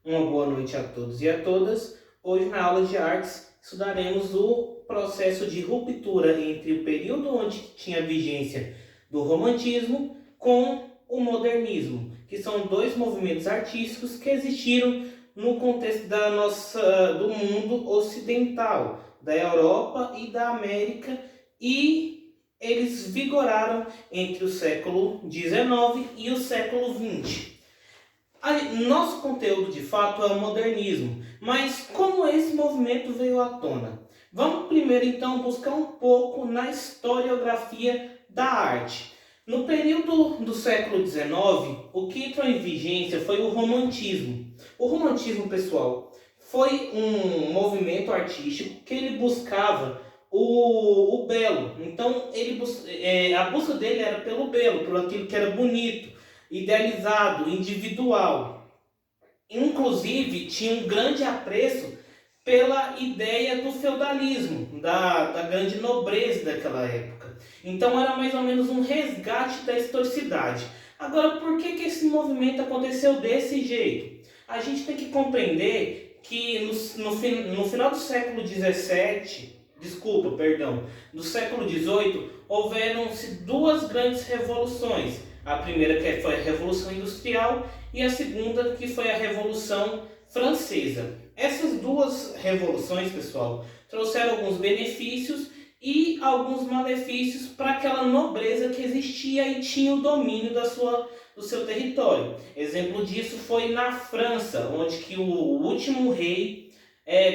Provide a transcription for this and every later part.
Uma boa noite a todos e a todas. Hoje, na aula de artes, estudaremos o processo de ruptura entre o período onde tinha vigência do romantismo com o modernismo, que são dois movimentos artísticos que existiram no contexto do mundo ocidental, da Europa e da América, e eles vigoraram entre o século XIX e o século XX. Nosso conteúdo de fato é o modernismo, mas como esse movimento veio à tona? Vamos primeiro então buscar um pouco na historiografia da arte. No período do século XIX, o que entrou em vigência foi o romantismo. O romantismo, pessoal, foi um movimento artístico que ele buscava o belo. Então, a busca dele era pelo belo, por aquilo que era bonito, idealizado, individual. Inclusive, tinha um grande apreço pela ideia do feudalismo, da grande nobreza daquela época. Então, era mais ou menos um resgate da historicidade. Agora, por que esse movimento aconteceu desse jeito? A gente tem que compreender que no final do século XVII, do século XVIII, houveram-se duas grandes revoluções. A primeira que foi a Revolução Industrial e a segunda que foi a Revolução Francesa. Essas duas revoluções, pessoal, trouxeram alguns benefícios e alguns malefícios para aquela nobreza que existia e tinha o domínio do seu território. Exemplo disso foi na França, onde que o último rei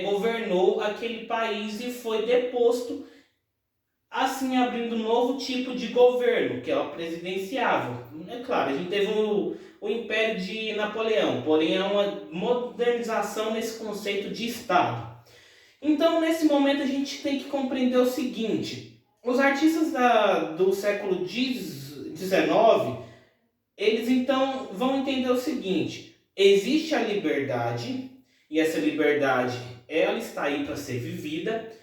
governou aquele país e foi deposto, assim abrindo um novo tipo de governo, que é o presidenciável. É claro, a gente teve o Império de Napoleão, porém é uma modernização nesse conceito de Estado. Então, nesse momento, a gente tem que compreender o seguinte: os artistas do século XIX, eles então vão entender o seguinte: existe a liberdade, e essa liberdade ela está aí para ser vivida.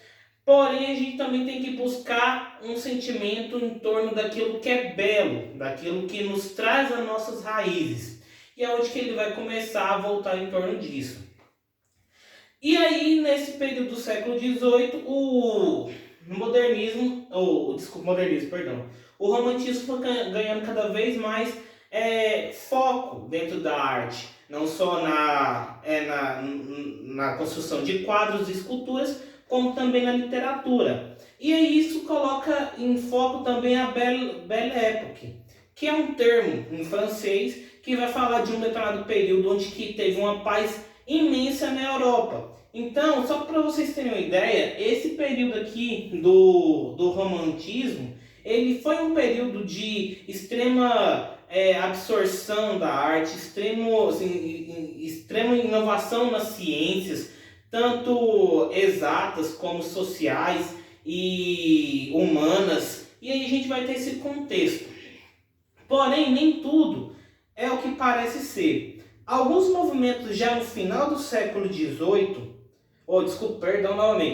Porém, a gente também tem que buscar um sentimento em torno daquilo que é belo, daquilo que nos traz as nossas raízes. E é onde que ele vai começar a voltar em torno disso. E aí, nesse período do século XVIII, o romantismo foi ganhando cada vez mais foco dentro da arte. Não só na construção de quadros e esculturas, como também na literatura. E aí isso coloca em foco também a Belle Époque, que é um termo em francês que vai falar de um determinado período onde que teve uma paz imensa na Europa. Então, só para vocês terem uma ideia, esse período aqui do romantismo, ele foi um período de extrema absorção da arte, extrema inovação nas ciências, tanto exatas como sociais e humanas. E aí a gente vai ter esse contexto. Porém, nem tudo é o que parece ser. Alguns movimentos já no final do século XVIII,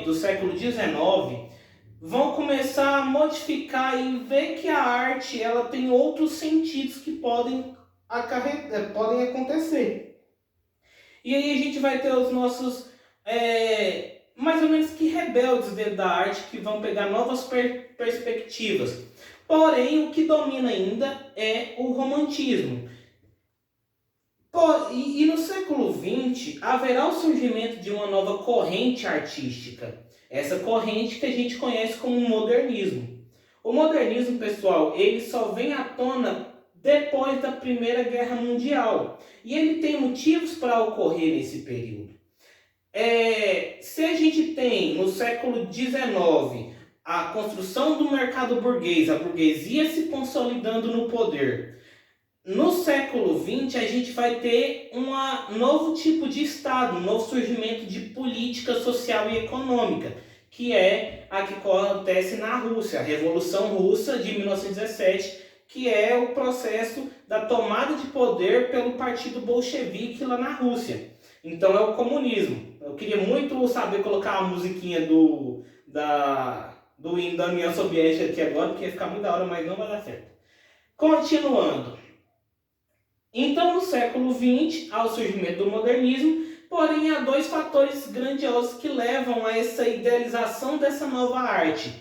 do século XIX, vão começar a modificar e ver que a arte ela tem outros sentidos que podem acontecer. E aí a gente vai ter os nossos mais ou menos que rebeldes dentro da arte que vão pegar novas perspectivas. Porém, o que domina ainda é o romantismo. E no século XX haverá o surgimento de uma nova corrente artística. Essa corrente que a gente conhece como modernismo. O modernismo, pessoal, ele só vem à tona depois da Primeira Guerra Mundial. E ele tem motivos para ocorrer nesse período. Se a gente tem no século XIX a construção do mercado burguês, a burguesia se consolidando no poder, no século XX a gente vai ter um novo tipo de Estado, um novo surgimento de política social e econômica, que é a que acontece na Rússia, a Revolução Russa de 1917, que é o processo da tomada de poder pelo Partido Bolchevique lá na Rússia. Então é o comunismo. Eu queria muito saber colocar a musiquinha do hino da União Soviética aqui agora, porque ia ficar muito da hora, mas não vai dar certo. Continuando. Então, no século XX, ao surgimento do modernismo, porém há dois fatores grandiosos que levam a essa idealização dessa nova arte.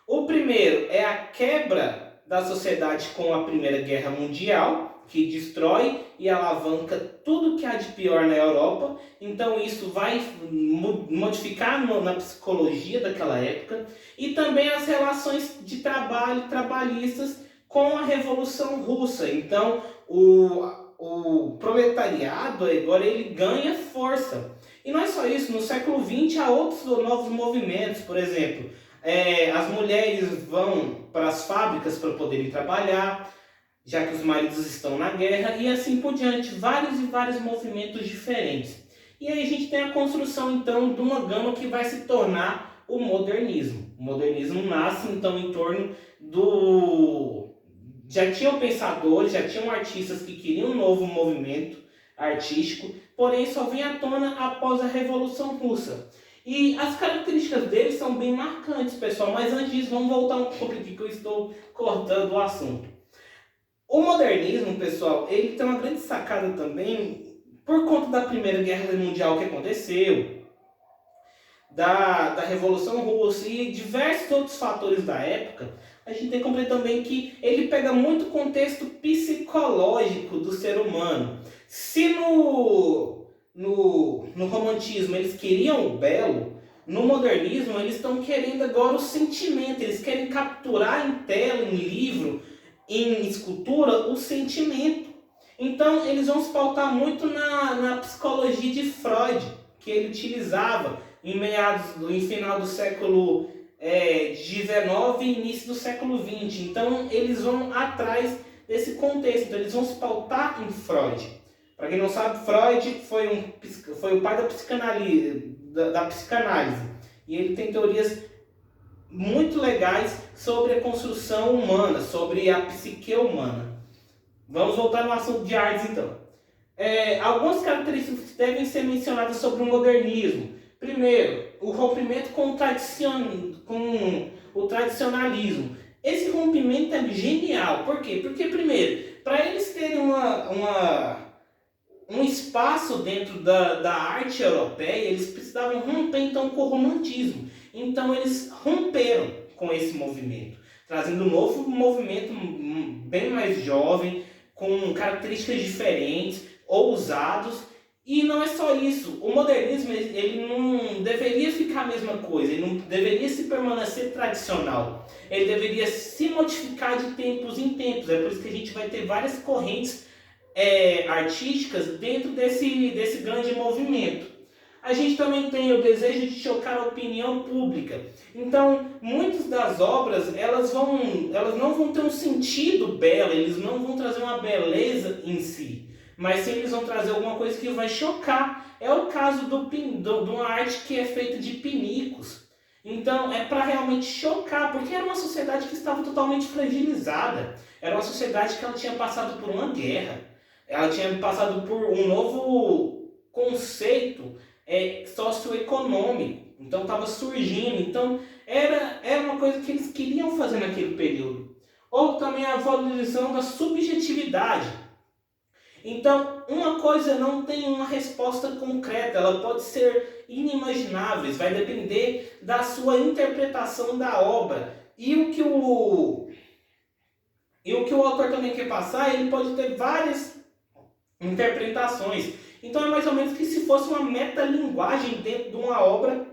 O primeiro é a quebra da sociedade com a Primeira Guerra Mundial, que destrói e alavanca tudo que há de pior na Europa. Então isso vai modificar na psicologia daquela época. E também as relações de trabalho trabalhistas com a Revolução Russa. Então o proletariado agora ele ganha força. E não é só isso, no século XX há outros novos movimentos, por exemplo, as mulheres vão para as fábricas para poderem trabalhar, já que os maridos estão na guerra, e assim por diante, vários e vários movimentos diferentes. E aí a gente tem a construção então de uma gama que vai se tornar o modernismo. O modernismo nasce então em torno do... Já tinham pensadores, já tinham artistas que queriam um novo movimento artístico, porém só vem à tona após a Revolução Russa. E as características deles são bem marcantes, pessoal, mas antes disso vamos voltar um pouco aqui que eu estou cortando o assunto. O modernismo, pessoal, ele tem uma grande sacada também por conta da Primeira Guerra Mundial que aconteceu, da Revolução Russa e diversos outros fatores da época. A gente tem que compreender também que ele pega muito o contexto psicológico do ser humano. Se no romantismo eles queriam o belo, no modernismo eles estão querendo agora o sentimento, eles querem capturar em tela, em livro, em escultura, o sentimento. Então eles vão se pautar muito na psicologia de Freud, que ele utilizava em final do século XIX e início do século XX. Então eles vão atrás desse contexto, então, eles vão se pautar em Freud. Para quem não sabe, Freud foi o pai da psicanálise. E ele tem teorias muito legais sobre a construção humana, sobre a psique humana. Vamos voltar no assunto de artes então. Algumas características que devem ser mencionadas sobre o modernismo. Primeiro, o rompimento com o tradicionalismo. Esse rompimento é genial. Por quê? Porque, primeiro, para eles terem um espaço dentro da arte europeia, eles precisavam romper então com o romantismo. Então eles romperam com esse movimento, trazendo um novo movimento bem mais jovem, com características diferentes, ousados. E não é só isso, o modernismo ele não deveria ficar a mesma coisa, ele não deveria se permanecer tradicional, ele deveria se modificar de tempos em tempos. É por isso que a gente vai ter várias correntes artísticas dentro desse grande movimento. A gente também tem o desejo de chocar a opinião pública. Então, muitas das obras, elas não vão ter um sentido belo, eles não vão trazer uma beleza em si, mas sim eles vão trazer alguma coisa que vai chocar. É o caso de uma arte que é feita de pinicos. Então, é para realmente chocar, porque era uma sociedade que estava totalmente fragilizada. Era uma sociedade que ela tinha passado por uma guerra. Ela tinha passado por um novo conceito socioeconômico, então estava surgindo, então era uma coisa que eles queriam fazer naquele período. Ou também a valorização da subjetividade. Então, uma coisa não tem uma resposta concreta, ela pode ser inimaginável, vai depender da sua interpretação da obra. E o que o autor também quer passar, ele pode ter várias interpretações. Então é mais ou menos que se fosse uma metalinguagem dentro de uma obra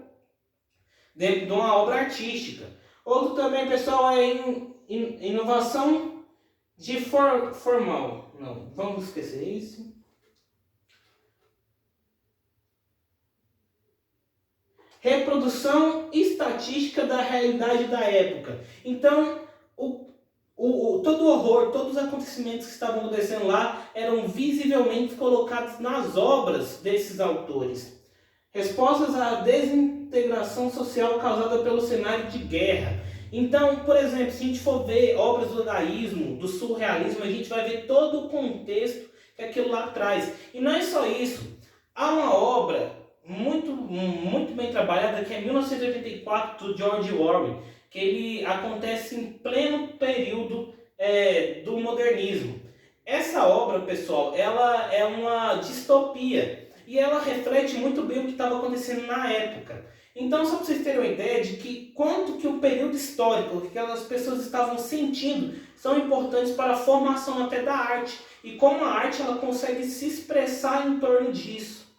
artística. Outro também, pessoal, é inovação de formal. Não, vamos esquecer isso. Reprodução estatística da realidade da época. Então, todo o horror, todos os acontecimentos que estavam acontecendo lá eram visivelmente colocados nas obras desses autores. Respostas à desintegração social causada pelo cenário de guerra. Então, por exemplo, se a gente for ver obras do dadaísmo, do surrealismo, a gente vai ver todo o contexto que aquilo lá traz. E não é só isso. Há uma obra muito bem trabalhada que é 1984, do George Orwell, que ele acontece em pleno período do modernismo. Essa obra, pessoal, ela é uma distopia e ela reflete muito bem o que estava acontecendo na época. Então, só para vocês terem uma ideia de que quanto que o período histórico, o que aquelas pessoas estavam sentindo, são importantes para a formação até da arte e como a arte ela consegue se expressar em torno disso.